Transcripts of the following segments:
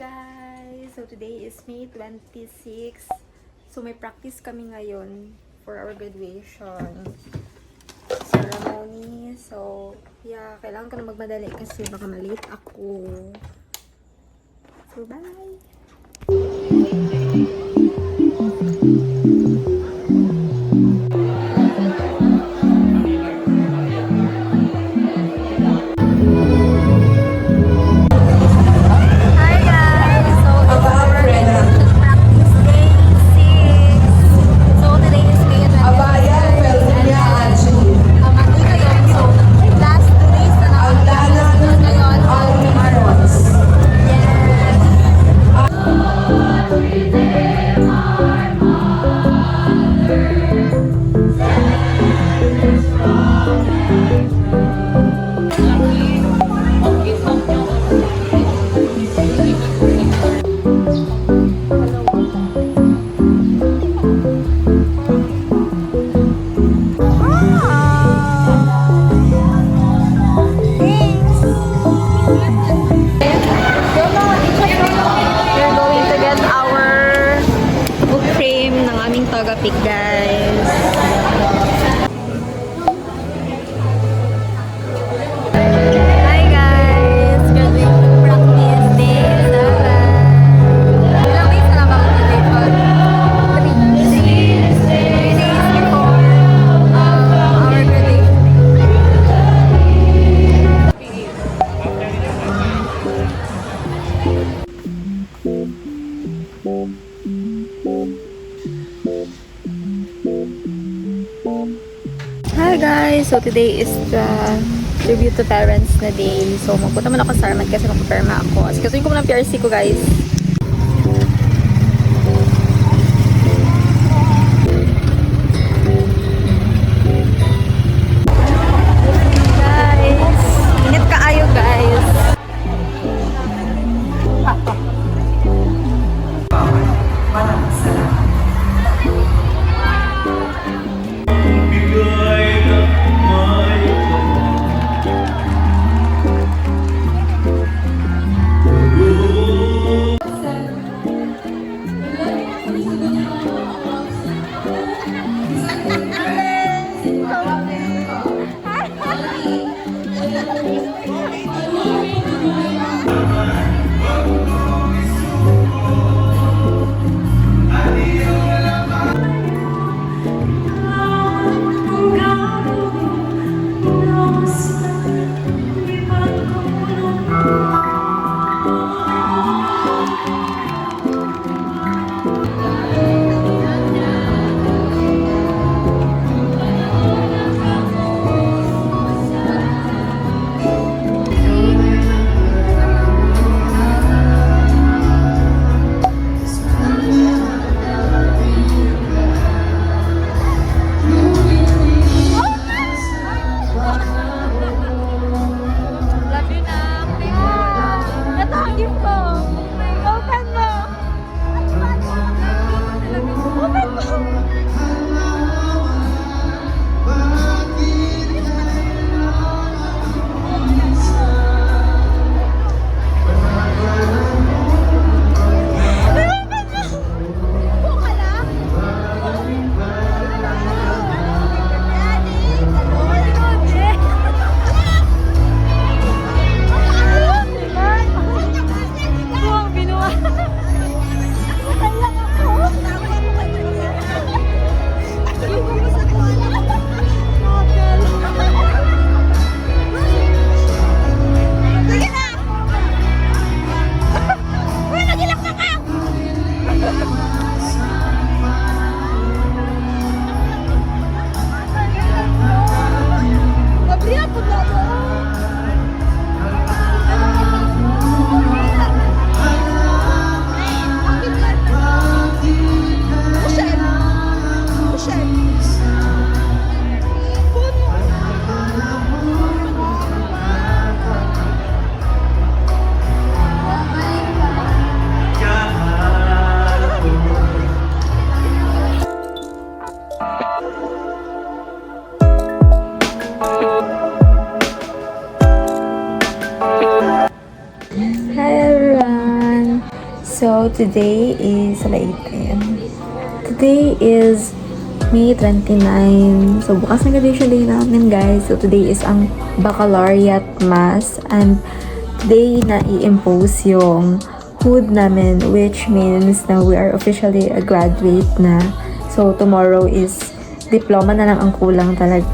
guys! So today is May 26. So may practice kami ngayon for our graduation ceremony. So yeah, kailangan ko na magmadali kasi baka malate ako. So bye! Pick guys. Hi guys, graduation practice day 7. Ilang weeks na lang ako graduation? 3 days before our graduation. Hi guys! So today is the tribute to parents na day. So magpunta man ako sa Sarmat kasi nakaperma ako. Kasi ko muna PRC ko guys. Guys! Init kaayo guys! So, today is, Today is May 29. So, bukas na graduation day namin, guys. So, today is ang baccalaureate mass. And today na i-impose yung hood namin, which means na we are officially a graduate na. So, tomorrow is diploma na lang ang kulang talaga.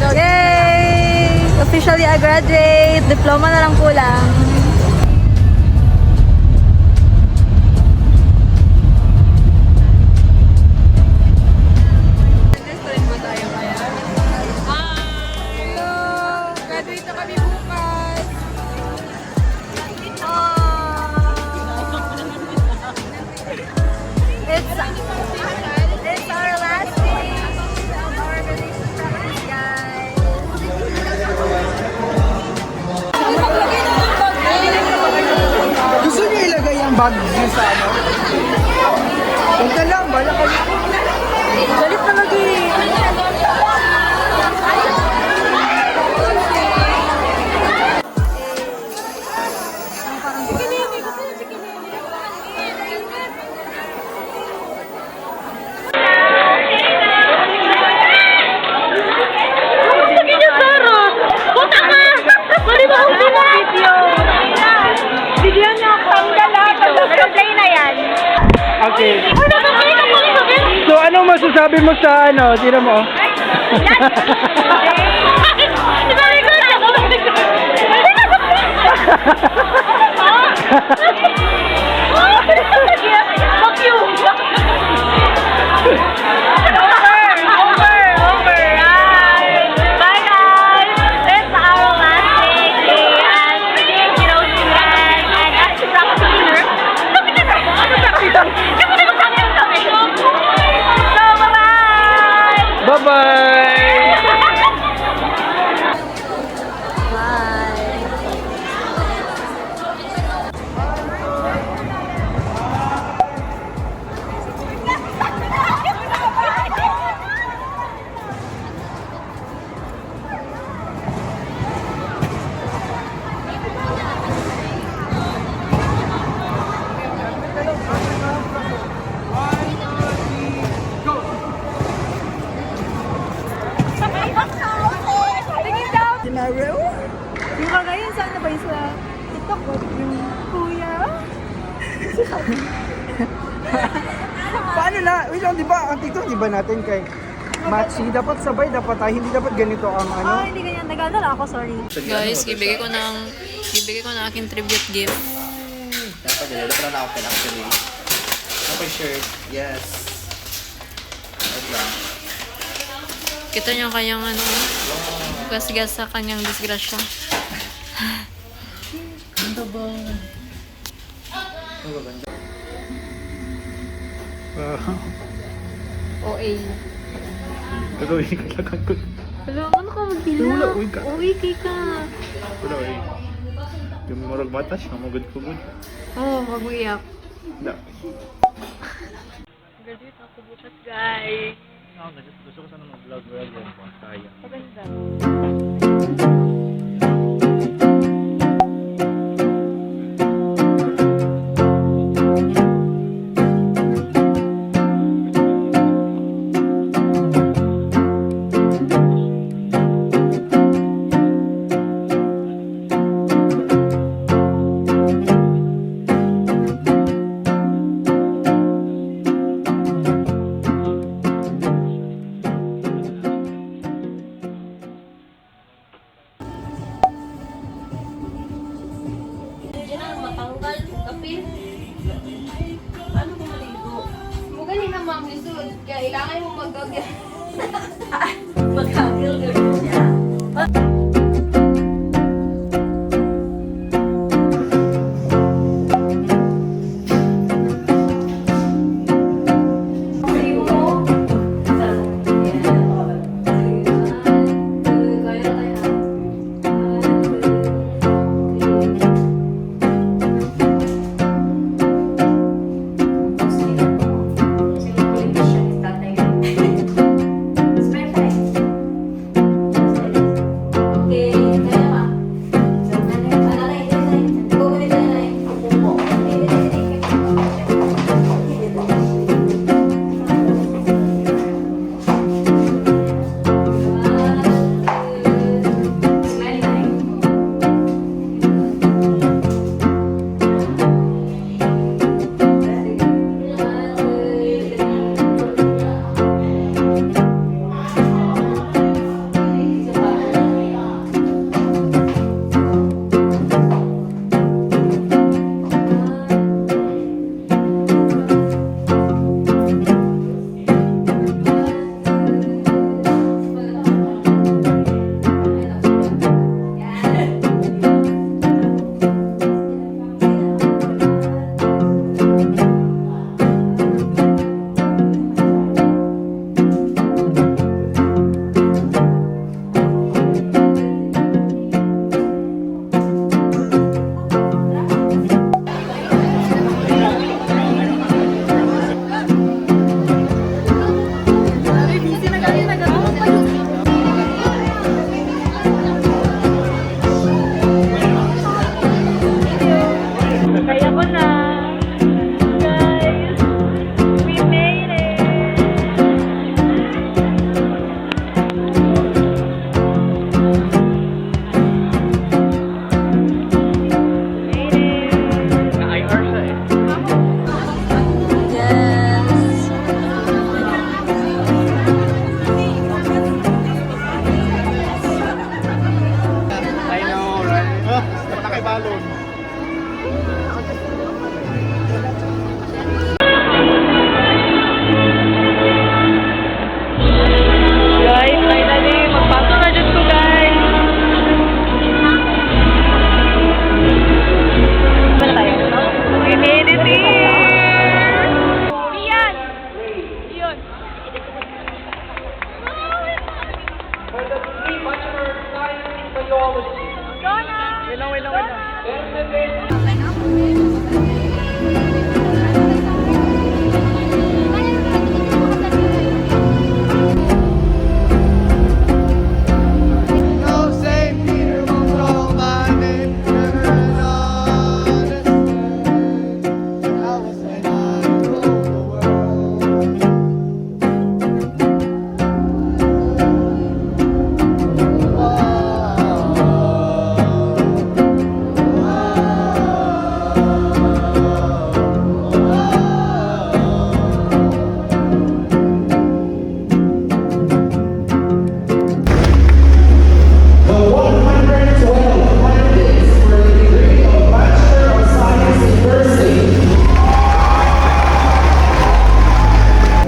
Yay! Officially a graduate. Diploma na lang kulang. Graduate na kami bukas. It's our last day of our relation practice, guys. Gusto niyo ilagay ang bag niyo sa ano? Huwag na lang, bala kayo. Galit na lagi. Okay. So, ano masasabi mo sa ano? Tira mo. Bye-bye! Scenario? Yung kagayan, saan na ba yung sa TikTok ko? Yung kuya? Paano na? Wait lang, di ba? Ang TikTok, di ba natin kay matching? Dapat sabay, dapat tayo. Hindi dapat ganito ang ano. Hindi ganyan. Nag-ano lang ako, sorry. Guys, ibigay ko ng aking tribute gift. Dapat dito pala na-open actually. Okay, shirt. Yes. Wait lang. Kita niyo kanyang ano, gas-gas sa kanyang disgrasya. Ganda ba? Ano ba ganda? OA. Pero kailangan ko. Wala, ano ka magbilang? Wala, uy ka. OA kay ka. Wala eh. Yung marag matas, namagod ko good. Oo, mag-uyak. Na. Graduate ako bukas, guys. Gusto ko sana mag-vlog well yan. Sayang. Maganda. Diyan ang matanggal, kapil. Paano ko maligo? Mugani na ma'am, lisod. Kaya ilangan mo mag-gagil. Mag-gagil niya. Kaya ko na. Guys, we made it. Na-IR siya eh. Yes! I know, right? Nakabalon. Guys, finally, magpasok na dyan ko, guys. Wala tayo. We made it here! Iyan! Iyon! Donna! Wait lang. No Saint Peter will call my name. Turn on the stage. I was when I ruled the world.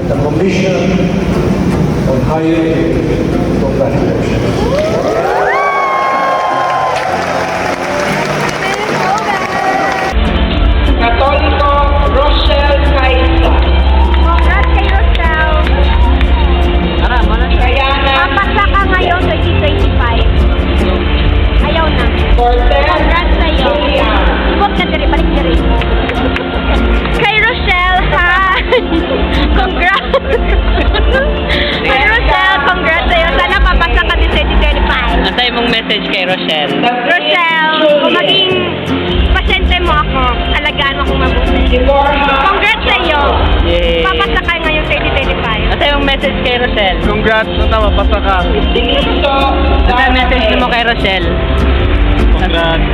The Commission on Higher Congratulations. Católico Rochelle Caisa. Congrats kay Rosel! Diana Papasa ka ngayon, 2025. Ayaw na. Cortez Congrats sa'yo. Julian. Ibot ka diri, balik diri. Kay Rochelle, ha! message kay Rochelle. Rochelle, kung maging pasyente mo ako, alagaan mo akong mabuti. Congrats sa iyo. Yay! Papasa ka ngayong 2025. Ano yung message kay Rochelle? Congrats na mapasa ka. Ano yung message mo kay Rochelle? Congrats.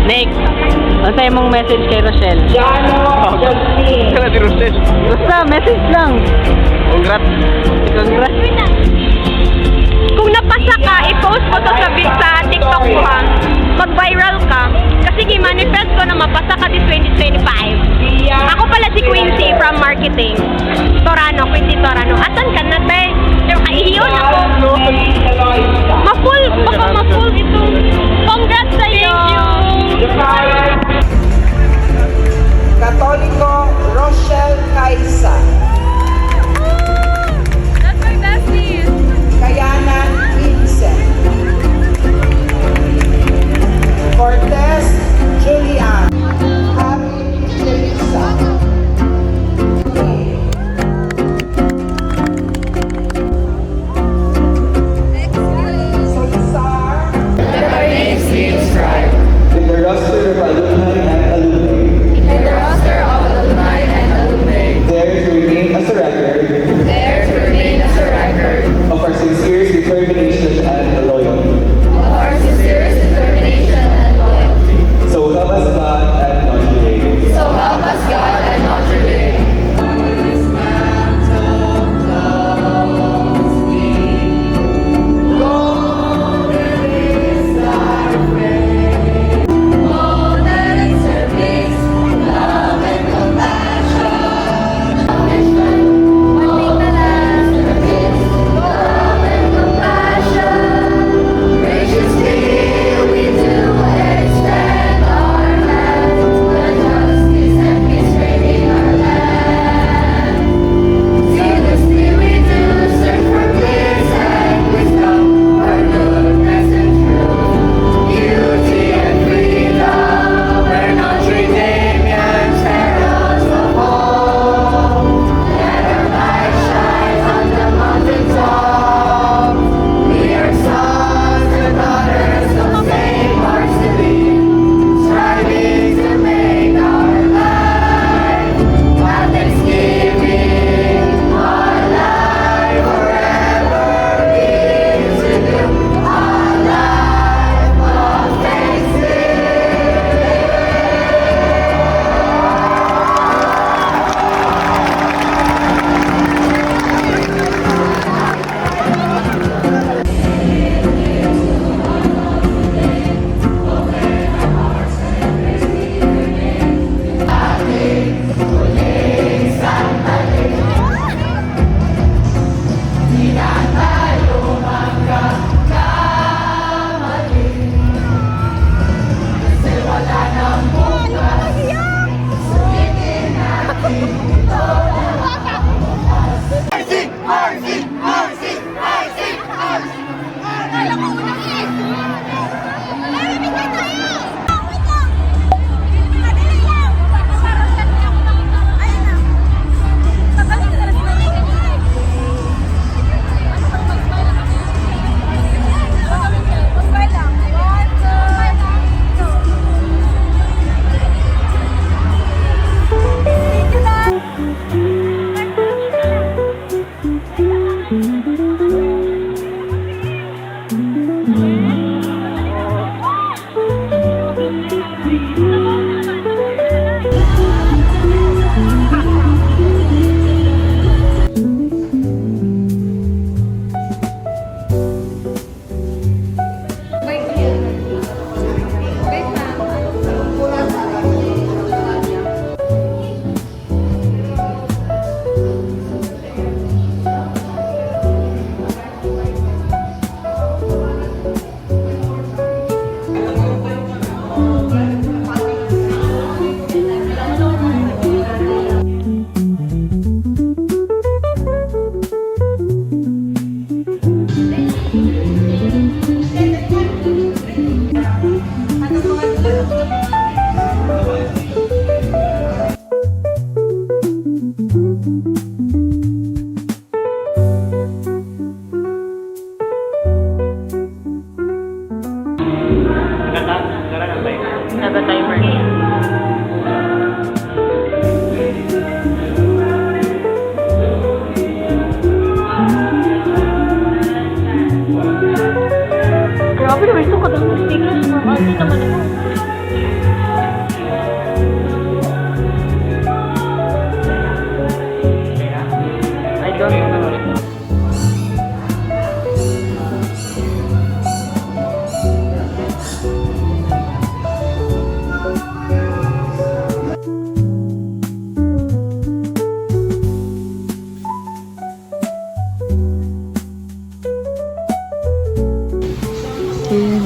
Nick, ano mong message kay Rochelle? Kaya di Rochelle. Basta, message lang. Congrats. Congrats. Kung napasa ka, i-post ko to sa TikTok ko ha. Mag-viral ka. Kasi i-manifest ko na mapasa ka this 2025. Ako pala si Quincy from marketing. Quincy Torano. Asan ka na, te? Kaihiyon ako. Ma-full, baka ma-full ito. Congrats sa'yo! Katoliko Rochelle Kaisa. That's my bestie! Kayanan Vincent. Cortez Julian. Happy Teresa. Solisar. In the roster of alumni and alumni. There to remain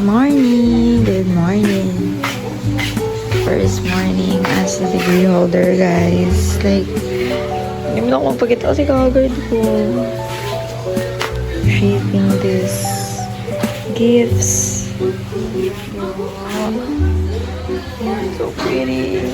morning! Good morning! First morning as a degree holder, guys. Like, hindi mo na ako magpagkita kasi kagad ko. Shaping this gifts. Wow. So pretty.